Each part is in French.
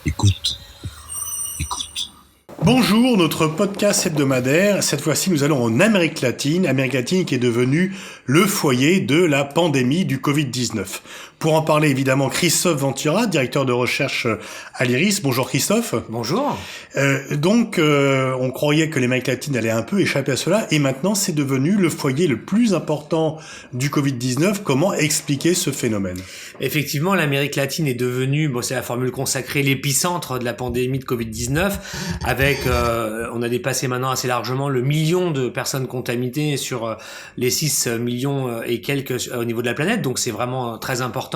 Écoute, écoute. Bonjour, notre podcast hebdomadaire. Cette fois-ci, nous allons en Amérique latine qui est devenue le foyer de la pandémie du Covid-19. Pour en parler, évidemment, Christophe Ventura, directeur de recherche à l'IRIS. Bonjour Christophe. Bonjour. On croyait que l'Amérique latine allait un peu échapper à cela, et maintenant c'est devenu le foyer le plus important du Covid-19. Comment expliquer ce phénomène ? Effectivement, l'Amérique latine est devenue, c'est la formule consacrée, l'épicentre de la pandémie de Covid-19, avec, on a dépassé maintenant assez largement le million de personnes contaminées sur les 6 millions et quelques au niveau de la planète, donc c'est vraiment très important.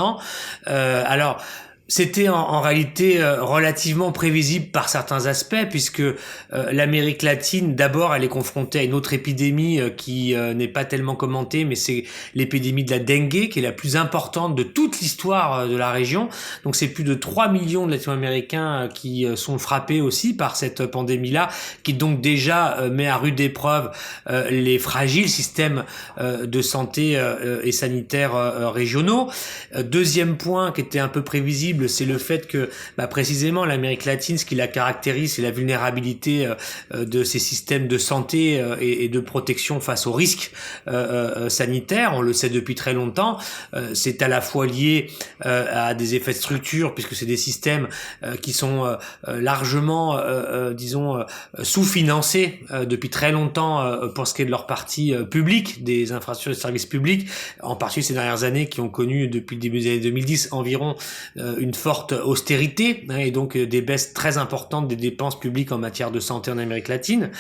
C'était en réalité relativement prévisible par certains aspects, puisque l'Amérique latine, d'abord, elle est confrontée à une autre épidémie qui n'est pas tellement commentée, mais c'est l'épidémie de la dengue, qui est la plus importante de toute l'histoire de la région. Donc c'est plus de 3 millions de Latino-Américains qui sont frappés aussi par cette pandémie-là, qui donc déjà met à rude épreuve les fragiles systèmes de santé et sanitaires régionaux. Deuxième point qui était un peu prévisible, c'est le fait que précisément l'Amérique latine, ce qui la caractérise, c'est la vulnérabilité de ces systèmes de santé et de protection face aux risques sanitaires. On le sait depuis très longtemps. C'est à la fois lié à des effets de structure, puisque c'est des systèmes qui sont largement, sous-financés depuis très longtemps pour ce qui est de leur partie publique, des infrastructures de services publics, en particulier ces dernières années qui ont connu depuis le début des années 2010 environ une forte austérité, et donc des baisses très importantes des dépenses publiques en matière de santé en Amérique latine,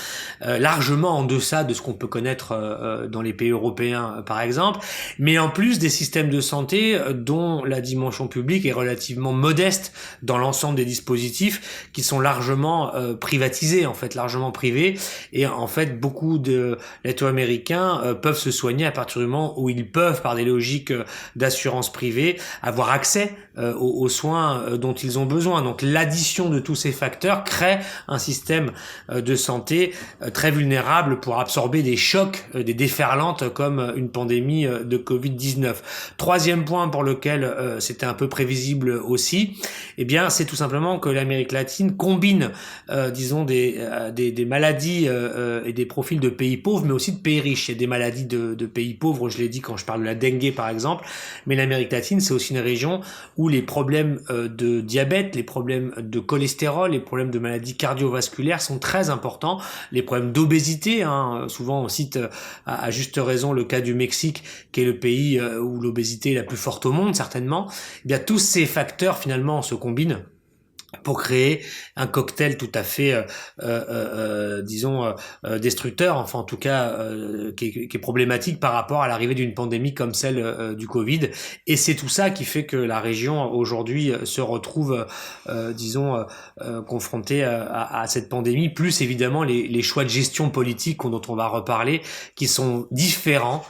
largement en deçà de ce qu'on peut connaître dans les pays européens par exemple, mais en plus des systèmes de santé dont la dimension publique est relativement modeste dans l'ensemble des dispositifs qui sont largement privatisés, en fait largement privés, et en fait beaucoup de Latino-Américains peuvent se soigner à partir du moment où ils peuvent, par des logiques d'assurance privée, avoir accès aux soins dont ils ont besoin. Donc l'addition de tous ces facteurs crée un système de santé très vulnérable pour absorber des chocs, des déferlantes comme une pandémie de Covid-19. Troisième point pour lequel c'était un peu prévisible aussi, c'est tout simplement que l'Amérique latine combine des maladies et des profils de pays pauvres, mais aussi de pays riches. Il y a des maladies de pays pauvres, je l'ai dit quand je parle de la dengue par exemple, mais l'Amérique latine c'est aussi une région où les problèmes de diabète, les problèmes de cholestérol, les problèmes de maladies cardiovasculaires sont très importants, les problèmes d'obésité, souvent on cite à juste raison le cas du Mexique, qui est le pays où l'obésité est la plus forte au monde certainement. Tous ces facteurs finalement se combinent pour créer un cocktail tout à fait, destructeur, enfin en tout cas qui est problématique par rapport à l'arrivée d'une pandémie comme celle du Covid. Et c'est tout ça qui fait que la région aujourd'hui se retrouve, confrontée à cette pandémie, plus évidemment les choix de gestion politique dont on va reparler, qui sont différents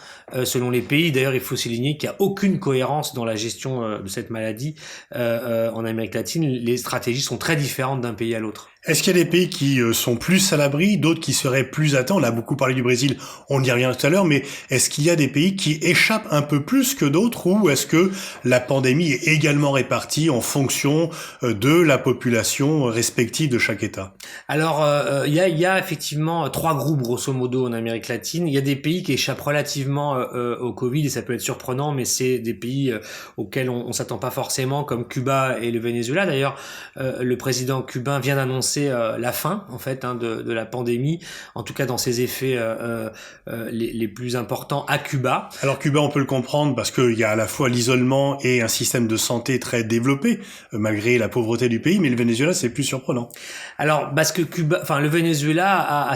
selon les pays. D'ailleurs, il faut souligner qu'il n'y a aucune cohérence dans la gestion de cette maladie en Amérique latine. Les stratégies sont très différentes d'un pays à l'autre. Est-ce qu'il y a des pays qui sont plus à l'abri, d'autres qui seraient plus à temps ? On a beaucoup parlé du Brésil, on y revient tout à l'heure, mais est-ce qu'il y a des pays qui échappent un peu plus que d'autres, ou est-ce que la pandémie est également répartie en fonction de la population respective de chaque État ? Alors, il y a effectivement 3 groupes grosso modo en Amérique latine. Il y a des pays qui échappent relativement au Covid, et ça peut être surprenant, mais c'est des pays auxquels on s'attend pas forcément, comme Cuba et le Venezuela. D'ailleurs, le président cubain vient d'annoncer la fin en fait de la pandémie, en tout cas dans ses effets les plus importants à Cuba. Alors Cuba, on peut le comprendre parce qu'il y a à la fois l'isolement et un système de santé très développé malgré la pauvreté du pays, mais le Venezuela c'est plus surprenant. Alors parce que le Venezuela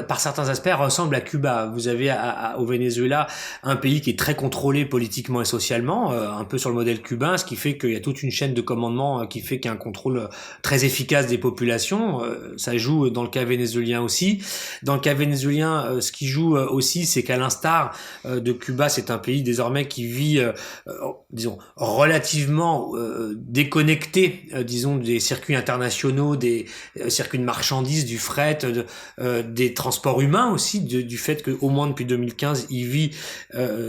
par certains aspects ressemble à Cuba. Vous avez au Venezuela un pays qui est très contrôlé politiquement et socialement, un peu sur le modèle cubain, ce qui fait qu'il y a toute une chaîne de commandement qui fait qu'il y a un contrôle très efficace des populations. Ça joue dans le cas vénézuélien aussi. Dans le cas vénézuélien, ce qui joue aussi, c'est qu'à l'instar de Cuba, c'est un pays désormais qui vit, relativement déconnecté, des circuits internationaux, des circuits de marchandises, du fret, des transports humains aussi, du fait qu'au moins depuis 2015, il vit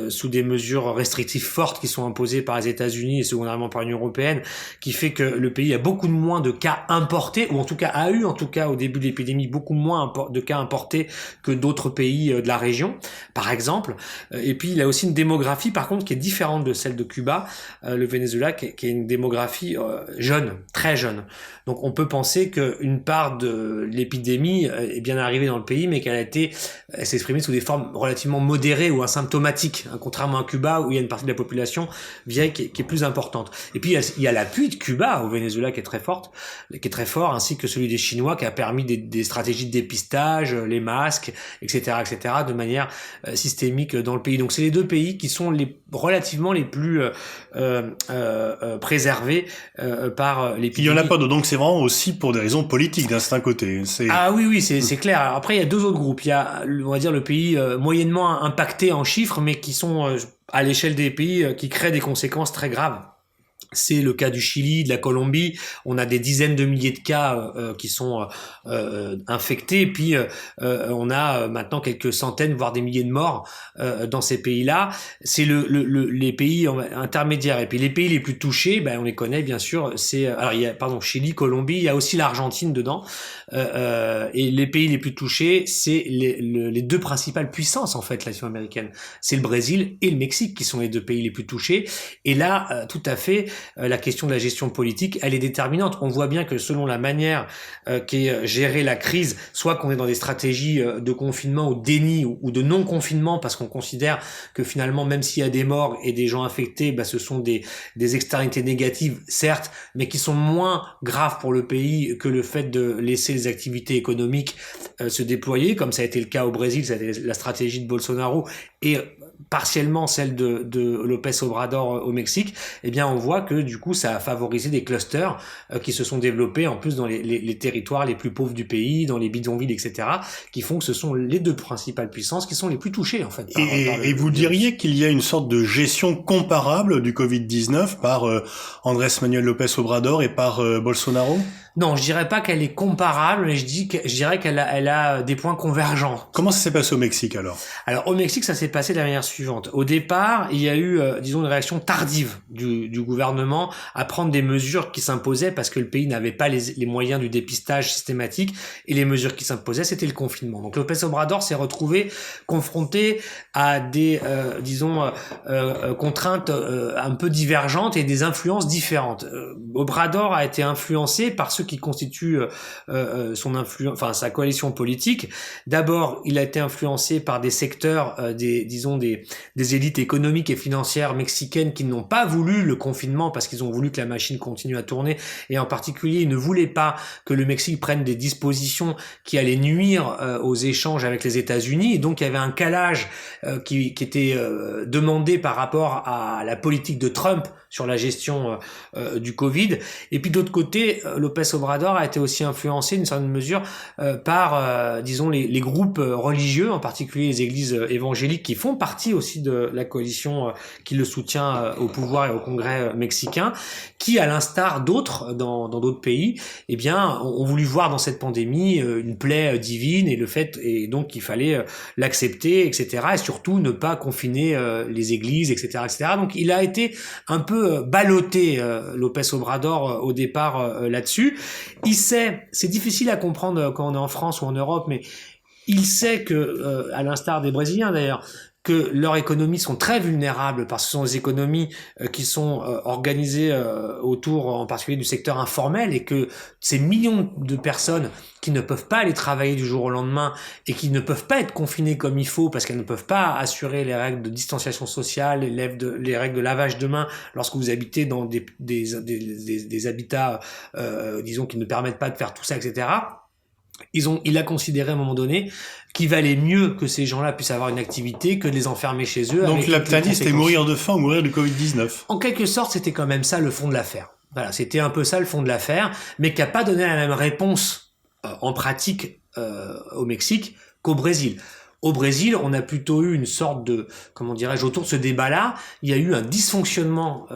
sous des mesures restrictives fortes qui sont imposées par les États-Unis et secondairement par l'Union européenne, qui fait que le pays a beaucoup moins de cas importés, ou en tout cas a eu au début de l'épidémie beaucoup moins de cas importés que d'autres pays de la région, par exemple. Et puis il a aussi une démographie par contre qui est différente de celle de Cuba, le Venezuela qui est une démographie jeune, très jeune. Donc on peut penser qu'une part de l'épidémie est bien arrivée dans le pays, mais qu'elle s'est exprimée sous des formes relativement modérées ou asymptomatiques, hein, contrairement à Cuba où il y a une partie de la population vieille qui est plus importante. Et puis il y a l'appui de Cuba au Venezuela qui est très fort, ainsi que celui des Chinois qui a permis des stratégies de dépistage, les masques, etc., de manière systémique dans le pays. Donc c'est les deux pays qui sont relativement les plus préservés par l'épidémie. Il y en a pas d'autres, donc c'est vraiment aussi pour des raisons politiques d'un certain côté. Ah oui, c'est clair. Alors après il y a deux autres groupes. Il y a, on va dire, le pays moyennement impacté en chiffres, mais qui sont à l'échelle des pays qui créent des conséquences très graves. C'est le cas du Chili, de la Colombie. On a des dizaines de milliers de cas qui sont infectés. Et puis, on a maintenant quelques centaines, voire des milliers de morts dans ces pays-là. C'est les pays intermédiaires. Et puis, les pays les plus touchés, on les connaît, bien sûr. Alors, il y a, Chili, Colombie. Il y a aussi l'Argentine dedans. Et les pays les plus touchés, c'est les deux principales puissances, en fait, latino-américaines. C'est le Brésil et le Mexique qui sont les deux pays les plus touchés. Et là, tout à fait, la question de la gestion politique, elle est déterminante. On voit bien que selon la manière qu'est gérée la crise, soit qu'on est dans des stratégies de confinement ou de déni ou de non-confinement, parce qu'on considère que finalement, même s'il y a des morts et des gens infectés, ce sont des externalités négatives, certes, mais qui sont moins graves pour le pays que le fait de laisser les activités économiques se déployer, comme ça a été le cas au Brésil, ça a été la stratégie de Bolsonaro, et partiellement celle de López Obrador au Mexique, on voit que du coup ça a favorisé des clusters qui se sont développés en plus dans les territoires les plus pauvres du pays, dans les bidonvilles, etc., qui font que ce sont les deux principales puissances qui sont les plus touchées en fait. Et vous diriez qu'il y a une sorte de gestion comparable du Covid-19 par Andrés Manuel López Obrador et par Bolsonaro? Non, je dirais pas qu'elle est comparable, mais je dirais qu'elle a des points convergents. Comment ça s'est passé au Mexique alors? Alors au Mexique, ça s'est passé de la manière suivante. Au départ, il y a eu, une réaction tardive du gouvernement à prendre des mesures qui s'imposaient parce que le pays n'avait pas les moyens du dépistage systématique, et les mesures qui s'imposaient, c'était le confinement. Donc López Obrador s'est retrouvé confronté à des, contraintes un peu divergentes et des influences différentes. Obrador a été influencé par ceux qui constituent sa coalition politique. D'abord, il a été influencé par des secteurs, des élites économiques et financières mexicaines qui n'ont pas voulu le confinement parce qu'ils ont voulu que la machine continue à tourner, et en particulier, ils ne voulaient pas que le Mexique prenne des dispositions qui allaient nuire aux échanges avec les États-Unis, et donc il y avait un calage qui était demandé par rapport à la politique de Trump sur la gestion du Covid. Et puis d'autre côté, López Obrador a été aussi influencé d'une certaine mesure par, les groupes religieux, en particulier les églises évangéliques qui font partie aussi de la coalition qui le soutient au pouvoir et au Congrès mexicain, qui, à l'instar d'autres dans d'autres pays, ont voulu voir dans cette pandémie une plaie divine, et donc il fallait l'accepter, etc., et surtout ne pas confiner les églises, etc., etc. Donc il a été un peu ballotté, López Obrador, au départ là-dessus. C'est difficile à comprendre quand on est en France ou en Europe, mais il sait que, à l'instar des Brésiliens d'ailleurs, que leurs économies sont très vulnérables parce que ce sont des économies qui sont organisées autour en particulier du secteur informel, et que ces millions de personnes qui ne peuvent pas aller travailler du jour au lendemain et qui ne peuvent pas être confinées comme il faut parce qu'elles ne peuvent pas assurer les règles de distanciation sociale, les règles de lavage de mains lorsque vous habitez dans des habitats qui ne permettent pas de faire tout ça, etc. Il a considéré à un moment donné qu'il valait mieux que ces gens-là puissent avoir une activité que de les enfermer chez eux. Donc l'Abtali, c'était mourir de faim ou mourir du Covid-19. En quelque sorte, c'était quand même ça le fond de l'affaire. Voilà, c'était un peu ça le fond de l'affaire, mais qui n'a pas donné la même réponse en pratique au Mexique qu'au Brésil. Au Brésil, on a plutôt eu une sorte de, comment dirais-je, autour de ce débat-là, il y a eu un dysfonctionnement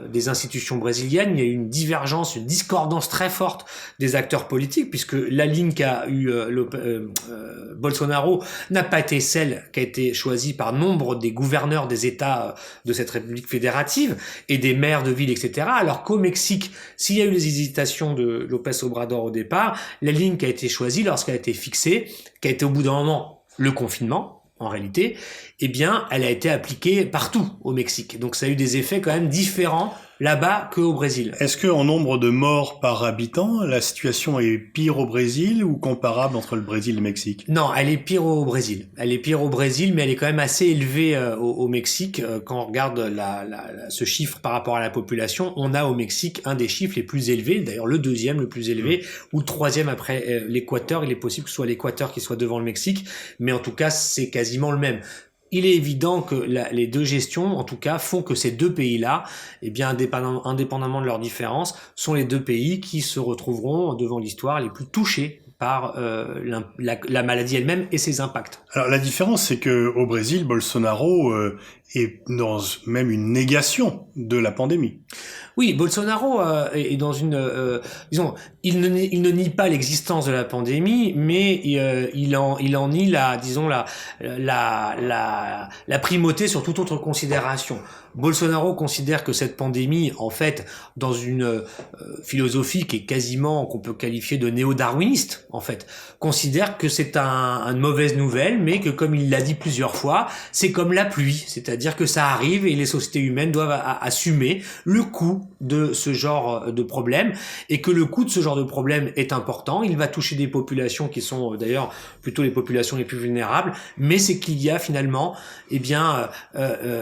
des institutions brésiliennes, il y a eu une divergence, une discordance très forte des acteurs politiques, puisque la ligne qu'a eu Bolsonaro n'a pas été celle qui a été choisie par nombre des gouverneurs des États de cette République fédérative et des maires de villes, etc. Alors qu'au Mexique, s'il y a eu les hésitations de López Obrador au départ, la ligne qui a été choisie lorsqu'elle a été fixée, qui a été au bout d'un moment le confinement, en réalité, eh bien, elle a été appliquée partout au Mexique. Donc ça a eu des effets quand même différents là-bas qu'au Brésil. Est-ce que en nombre de morts par habitant, la situation est pire au Brésil ou comparable entre le Brésil et le Mexique? Non, elle est pire au Brésil. Elle est pire au Brésil, mais elle est quand même assez élevée au Mexique. Quand on regarde ce chiffre par rapport à la population, on a au Mexique un des chiffres les plus élevés, d'ailleurs le deuxième le plus élevé, ou le troisième après l'Équateur. Il est possible que ce soit l'Équateur qui soit devant le Mexique, mais en tout cas, c'est quasiment le même. Il est évident que les deux gestions, en tout cas, font que ces deux pays-là, eh bien, indépendamment de leurs différences, sont les deux pays qui se retrouveront devant l'histoire les plus touchés par la maladie elle-même et ses impacts. Alors la différence, c'est que au Brésil, Bolsonaro est dans même une négation de la pandémie. Oui, Bolsonaro est dans une, disons, il ne nie pas l'existence de la pandémie, mais il en nie la primauté sur toute autre considération. Bolsonaro considère que cette pandémie, en fait, dans une philosophie qui est quasiment, qu'on peut qualifier de néo-darwiniste, en fait, considère que c'est une mauvaise nouvelle, mais que, comme il l'a dit plusieurs fois, c'est comme la pluie, c'est-à-dire que ça arrive et les sociétés humaines doivent assumer le coût de ce genre de problème, et que le coût de ce genre de problème est important. Il va toucher des populations qui sont d'ailleurs plutôt les populations les plus vulnérables, mais c'est qu'il y a finalement, eh bien,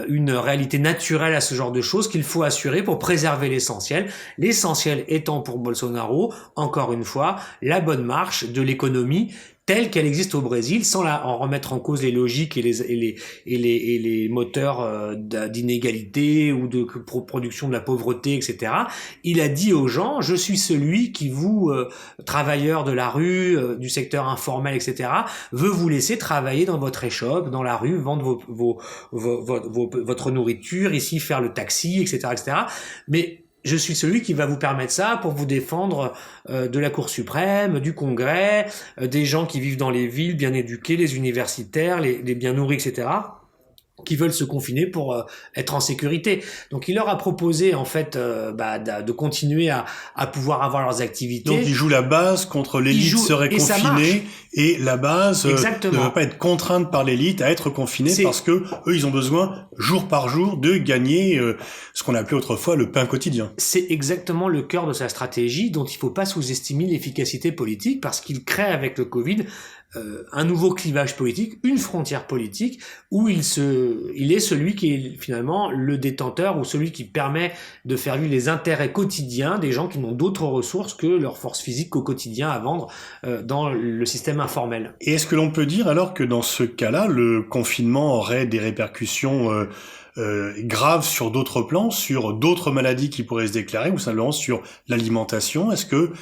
une réalité naturelle à ce genre de choses qu'il faut assurer pour préserver l'essentiel. L'essentiel étant pour Bolsonaro, encore une fois, la bonne marche de l'économie telle qu'elle existe au Brésil, sans en remettre en cause les logiques et les moteurs d'inégalité ou de production de la pauvreté, etc. Il a dit aux gens, je suis celui qui vous, travailleurs de la rue, du secteur informel, etc., veut vous laisser travailler dans votre échoppe, dans la rue, vendre votre nourriture, ici faire le taxi, etc., etc. Mais je suis celui qui va vous permettre ça pour vous défendre de la Cour suprême, du Congrès, des gens qui vivent dans les villes, bien éduqués, les universitaires, les bien nourris, etc., qui veulent se confiner pour être en sécurité. Donc il leur a proposé en fait de continuer à pouvoir avoir leurs activités. Donc il joue la base contre l'élite serait confinée et la base ne va pas être contrainte par l'élite à être confinée parce que eux ils ont besoin jour par jour de gagner ce qu'on appelait autrefois le pain quotidien. C'est exactement le cœur de sa stratégie dont il faut pas sous-estimer l'efficacité politique parce qu'il crée avec le Covid un nouveau clivage politique, une frontière politique où il est celui qui est finalement le détenteur ou celui qui permet de faire vivre les intérêts quotidiens des gens qui n'ont d'autres ressources que leur force physique au quotidien à vendre dans le système informel. Et est-ce que l'on peut dire alors que dans ce cas-là, le confinement aurait des répercussions graves sur d'autres plans, sur d'autres maladies qui pourraient se déclarer ou simplement sur l'alimentation? Est-ce que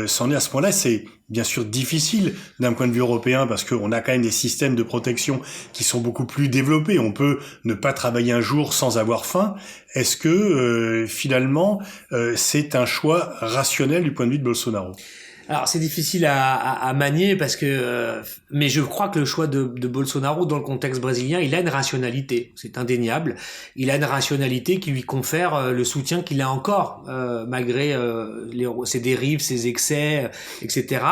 c'en est à ce point-là? C'est bien sûr difficile d'un point de vue européen parce qu'on a quand même des systèmes de protection qui sont beaucoup plus développés. On peut ne pas travailler un jour sans avoir faim. Est-ce que finalement c'est un choix rationnel du point de vue de Bolsonaro? Alors c'est difficile à manier parce que mais je crois que le choix de Bolsonaro dans le contexte brésilien, il a une rationalité, c'est indéniable. Il a une rationalité qui lui confère le soutien qu'il a encore malgré ses dérives, ses excès, etc.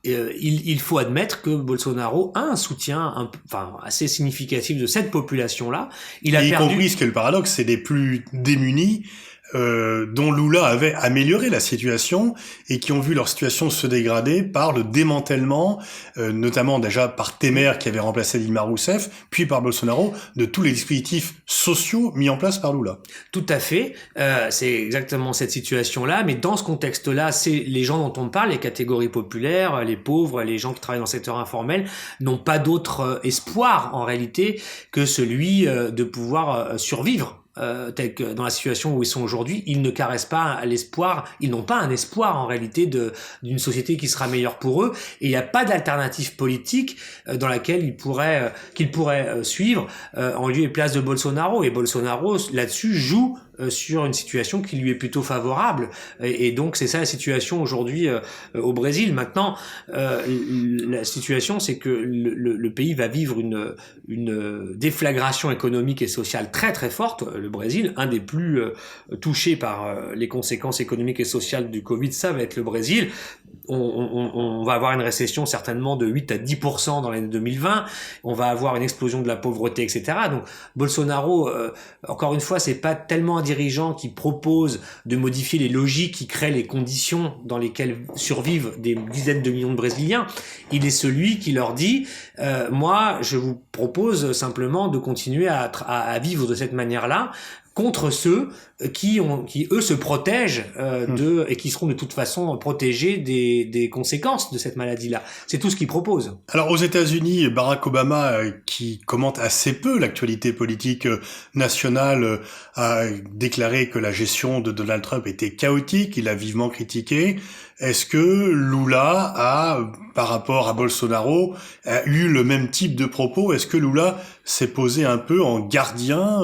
Il faut admettre que Bolsonaro a un soutien assez significatif de cette population-là. Y compris, ce qui est le paradoxe, c'est des plus démunis dont Lula avait amélioré la situation et qui ont vu leur situation se dégrader par le démantèlement, notamment déjà par Temer qui avait remplacé Dilma Rousseff, puis par Bolsonaro, de tous les dispositifs sociaux mis en place par Lula. Tout à fait, c'est exactement cette situation-là, mais dans ce contexte-là, c'est les gens dont on parle, les catégories populaires, les pauvres, les gens qui travaillent dans le secteur informel, n'ont pas d'autre espoir en réalité que celui de pouvoir survivre tels que dans la situation où ils sont aujourd'hui, ils ne caressent pas l'espoir, ils n'ont pas un espoir en réalité d'une société qui sera meilleure pour eux, et il n'y a pas d'alternative politique dans laquelle qu'ils pourraient suivre en lieu et place de Bolsonaro. Et Bolsonaro, là-dessus, joue sur une situation qui lui est plutôt favorable, et donc c'est ça la situation aujourd'hui au Brésil. Maintenant, la situation, c'est que le pays va vivre une déflagration économique et sociale très très forte. Le Brésil, un des plus touchés par les conséquences économiques et sociales du Covid, ça va être le Brésil. On va avoir une récession certainement de 8 à 10% dans l'année 2020. On va avoir une explosion de la pauvreté, etc. Donc Bolsonaro, encore une fois, c'est pas tellement un dirigeant qui propose de modifier les logiques qui créent les conditions dans lesquelles survivent des dizaines de millions de Brésiliens. Il est celui qui leur dit moi, je vous propose simplement de continuer à vivre de cette manière-là, contre ceux qui eux se protègent et qui seront de toute façon protégés des conséquences de cette maladie-là. C'est tout ce qu'il propose. Alors aux États-Unis, Barack Obama, qui commente assez peu l'actualité politique nationale, a déclaré que la gestion de Donald Trump était chaotique. Il a vivement critiqué. Est-ce que Lula a, par rapport à Bolsonaro, a eu le même type de propos? Est-ce que Lula s'est posé un peu en gardien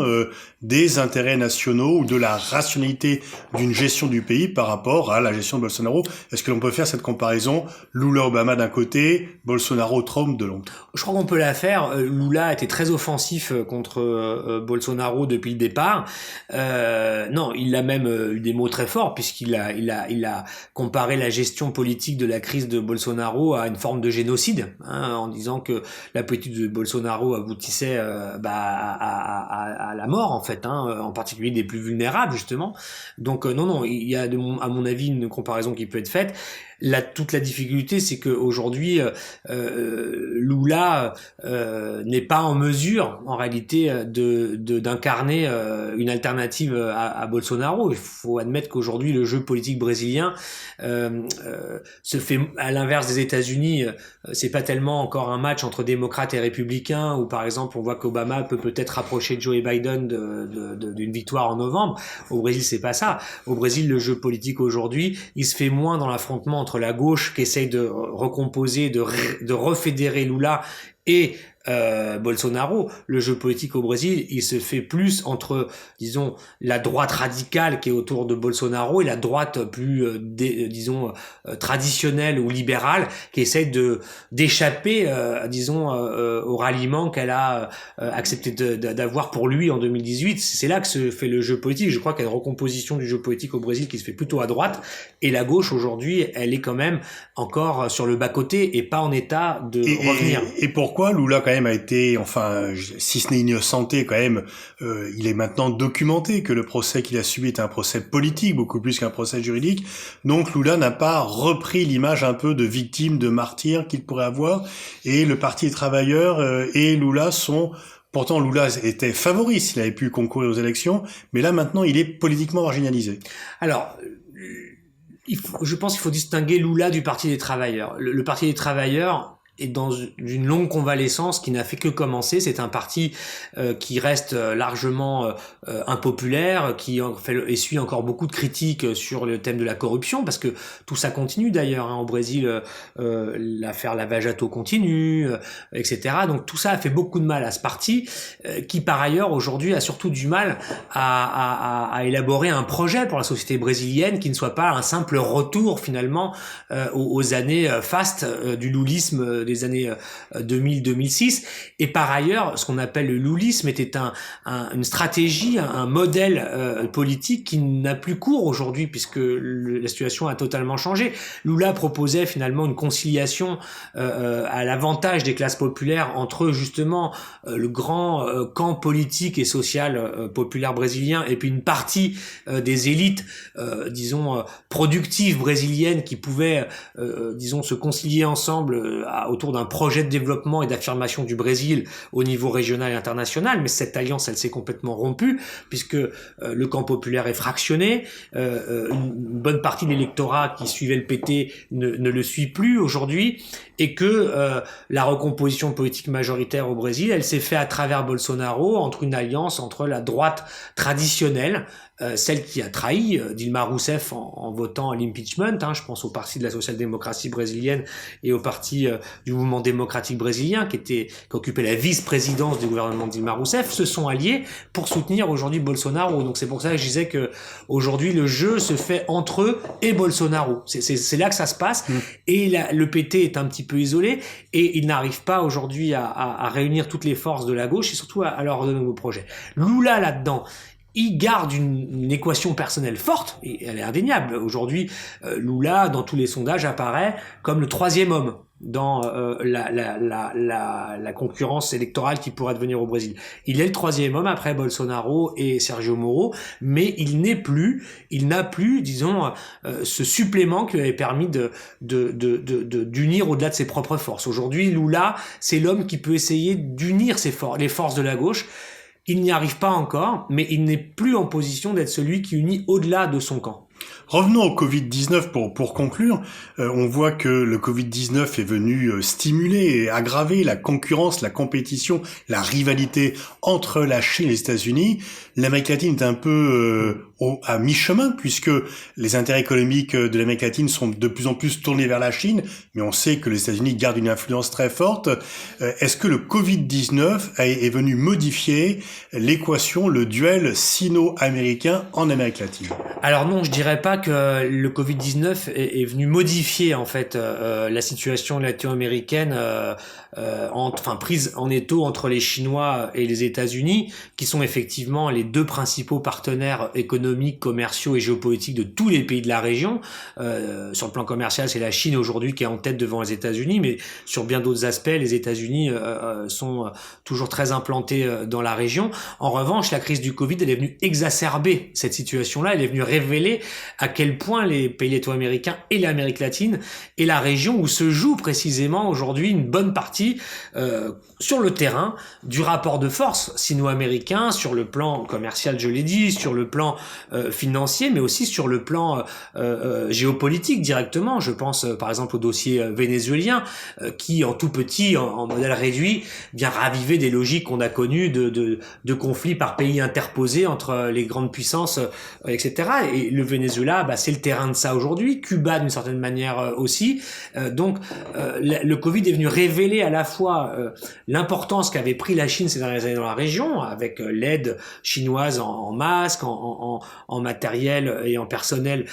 des intérêts nationaux ou de la rationalité d'une gestion du pays par rapport à la gestion de Bolsonaro? Est-ce que l'on peut faire cette comparaison, Lula-Obama d'un côté, Bolsonaro-Trump de l'autre? Je crois qu'on peut la faire. Lula était très offensif contre Bolsonaro depuis le départ. Non, il a même eu des mots très forts, puisqu'il a comparé la gestion politique de la crise de Bolsonaro à une forme de génocide, en disant que la politique de Bolsonaro aboutissait à la mort, en fait, en particulier des plus vulnérables, justement. Donc non, il y a à mon avis une comparaison qui peut être faite. Toute la difficulté, c'est qu'aujourd'hui, Lula n'est pas en mesure, en réalité, d'incarner une alternative à Bolsonaro. Il faut admettre qu'aujourd'hui, le jeu politique brésilien se fait, à l'inverse des États-Unis, c'est pas tellement encore un match entre démocrates et républicains, où par exemple, on voit qu'Obama peut-être rapprocher Joe Biden d'une victoire en novembre. Au Brésil, c'est pas ça. Au Brésil, le jeu politique aujourd'hui, il se fait moins dans l'affrontement entre la gauche qui essaye de recomposer, de refédérer Lula et Bolsonaro. Le jeu politique au Brésil, il se fait plus entre, disons, la droite radicale qui est autour de Bolsonaro et la droite plus, traditionnelle ou libérale qui essaie d'échapper, au ralliement qu'elle a accepté d'avoir pour lui en 2018. C'est là que se fait le jeu politique. Je crois qu'il y a une recomposition du jeu politique au Brésil qui se fait plutôt à droite, et la gauche aujourd'hui, elle est quand même encore sur le bas-côté et pas en état de revenir. Et pourquoi Lula quand même a été, enfin, si ce n'est innocenté quand même, il est maintenant documenté que le procès qu'il a subi est un procès politique beaucoup plus qu'un procès juridique. Donc Lula n'a pas repris l'image un peu de victime, de martyr qu'il pourrait avoir, et le Parti des travailleurs et Lula sont... Pourtant, Lula était favori s'il avait pu concourir aux élections, mais là maintenant il est politiquement marginalisé. Alors, je pense qu'il faut distinguer Lula du Parti des travailleurs. Le Parti des travailleurs est dans une longue convalescence qui n'a fait que commencer. C'est un parti qui reste largement impopulaire, qui essuie encore beaucoup de critiques sur le thème de la corruption, parce que tout ça continue d'ailleurs. Au Brésil, l'affaire Lava Jato continue, etc. Donc tout ça a fait beaucoup de mal à ce parti, qui par ailleurs aujourd'hui a surtout du mal à élaborer un projet pour la société brésilienne qui ne soit pas un simple retour finalement aux années fastes du loulisme des années 2000-2006. Et par ailleurs, ce qu'on appelle le loulisme était une stratégie, un modèle politique qui n'a plus cours aujourd'hui, puisque la situation a totalement changé. Lula proposait finalement une conciliation à l'avantage des classes populaires entre justement le grand camp politique et social populaire brésilien et puis une partie des élites, productives brésiliennes qui pouvaient, se concilier ensemble autour d'un projet de développement et d'affirmation du Brésil au niveau régional et international, mais cette alliance, elle s'est complètement rompue, puisque le camp populaire est fractionné, une bonne partie de l'électorat qui suivait le PT ne le suit plus aujourd'hui, et que la recomposition politique majoritaire au Brésil, elle s'est faite à travers Bolsonaro, entre une alliance entre la droite traditionnelle, celle qui a trahi Dilma Rousseff en votant à l'impeachment, je pense au parti de la social-démocratie brésilienne et au parti du mouvement démocratique brésilien qui occupait la vice-présidence du gouvernement de Dilma Rousseff, se sont alliés pour soutenir aujourd'hui Bolsonaro. Donc c'est pour ça que je disais que aujourd'hui le jeu se fait entre eux et Bolsonaro. C'est là que ça se passe. Et le PT est un petit peu isolé et il n'arrive pas aujourd'hui à réunir toutes les forces de la gauche et surtout à leur donner de nouveaux projets. Lula là-dedans, il garde une équation personnelle forte, et elle est indéniable. Aujourd'hui, Lula, dans tous les sondages, apparaît comme le troisième homme dans la concurrence électorale qui pourrait advenir au Brésil. Il est le troisième homme après Bolsonaro et Sergio Moro, mais il n'a plus, disons, ce supplément qui lui avait permis d'unir au-delà de ses propres forces. Aujourd'hui, Lula, c'est l'homme qui peut essayer d'unir les forces de la gauche. Il n'y arrive pas encore, mais il n'est plus en position d'être celui qui unit au-delà de son camp. Revenons au Covid-19 pour conclure. On voit que le Covid-19 est venu stimuler et aggraver la concurrence, la compétition, la rivalité entre la Chine et les États-Unis. L'Amérique latine est un peu à mi-chemin puisque les intérêts économiques de l'Amérique latine sont de plus en plus tournés vers la Chine, mais on sait que les États-Unis gardent une influence très forte. Est-ce que le Covid-19 est venu modifier l'équation, le duel sino-américain en Amérique latine? Alors non, je dirais pas que le Covid-19 est venu modifier en fait la situation latino-américaine, prise en étau entre les Chinois et les États-Unis, qui sont effectivement les deux principaux partenaires économiques, commerciaux et géopolitiques de tous les pays de la région. Sur le plan commercial, c'est la Chine aujourd'hui qui est en tête devant les États-Unis, mais sur bien d'autres aspects, les États-Unis sont toujours très implantés dans la région. En revanche, la crise du Covid, elle est venue exacerber cette situation-là, elle est venue révéler à quel point les pays latino-américains et l'Amérique latine est la région où se joue précisément aujourd'hui une bonne partie sur le terrain du rapport de force sino-américain, sur le plan commercial, je l'ai dit, sur le plan financier, mais aussi sur le plan géopolitique directement. Je pense par exemple au dossier vénézuélien qui en tout petit, en modèle réduit, vient raviver des logiques qu'on a connues de conflits par pays interposés entre les grandes puissances, etc. Et le Venezuela, c'est le terrain de ça aujourd'hui. Cuba d'une certaine manière aussi. Donc le Covid est venu révéler à la fois l'importance qu'avait pris la Chine ces dernières années dans la région, avec l'aide chinoise en masques, en matériel et en personnel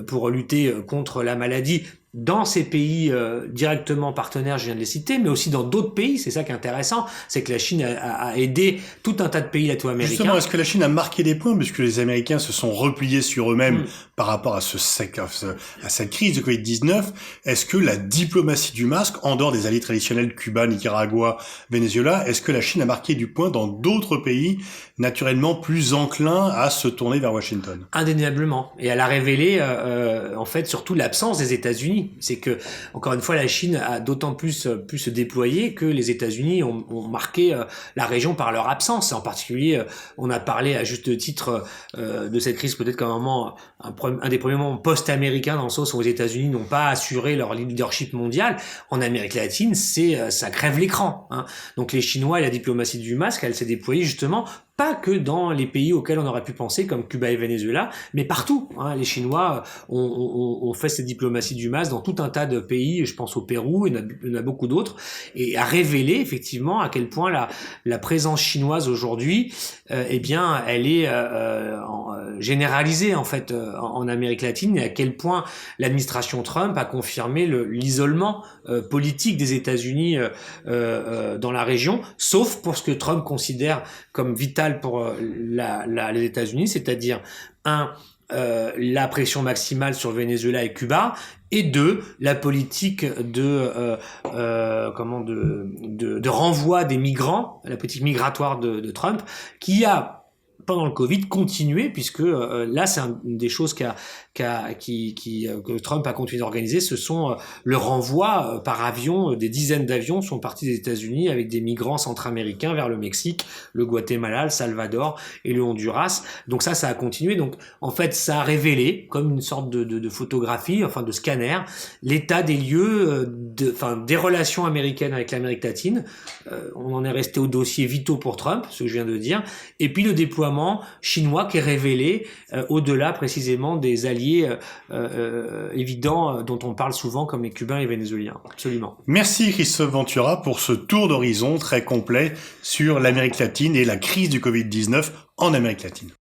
pour lutter contre la maladie dans ces pays directement partenaires, je viens de les citer, mais aussi dans d'autres pays. C'est ça qui est intéressant, c'est que la Chine a aidé tout un tas de pays latino-américains. Justement, est-ce que la Chine a marqué des points, puisque les Américains se sont repliés sur eux-mêmes par rapport à cette crise de Covid-19? Est-ce que la diplomatie du masque, en dehors des alliés traditionnels Cuba, Nicaragua, Venezuela, est-ce que la Chine a marqué du point dans d'autres pays naturellement plus enclins à se tourner vers Washington? Indéniablement. Et elle a révélé, en fait, surtout l'absence des États-Unis. C'est que, encore une fois, la Chine a d'autant plus pu se déployer que les États-Unis ont marqué la région par leur absence. En particulier, on a parlé à juste titre de cette crise peut-être comme un des premiers moments post-américains, dans le sens où les États-Unis n'ont pas assuré leur leadership mondial. En Amérique latine, ça crève l'écran. Donc les Chinois et la diplomatie du masque, elle s'est déployée justement pas que dans les pays auxquels on aurait pu penser, comme Cuba et Venezuela, mais partout. Les Chinois ont fait cette diplomatie du masque dans tout un tas de pays, je pense au Pérou, il y en a beaucoup d'autres, et a révélé effectivement à quel point la présence chinoise aujourd'hui, elle est généralisée en fait en Amérique latine, et à quel point l'administration Trump a confirmé l'isolement politique des États-Unis dans la région, sauf pour ce que Trump considère comme vital pour les États-Unis, c'est-à-dire la pression maximale sur Venezuela et Cuba, et la politique de renvoi des migrants, la politique migratoire de Trump, qui a pendant le Covid, continuer, puisque là, c'est une des choses que Trump a continué d'organiser, ce sont le renvoi par avion, des dizaines d'avions sont partis des États-Unis avec des migrants centra-américains vers le Mexique, le Guatemala, le Salvador et le Honduras. Donc ça a continué. Donc en fait, ça a révélé, comme une sorte de photographie, enfin de scanner, l'état des lieux, des relations américaines avec l'Amérique latine. On en est resté aux dossiers vitaux pour Trump, ce que je viens de dire, et puis le déploiement chinois qui est révélé au-delà précisément des alliés évidents dont on parle souvent comme les Cubains et les Vénézuéliens. Absolument. Merci Christophe Ventura pour ce tour d'horizon très complet sur l'Amérique latine et la crise du Covid-19 en Amérique latine.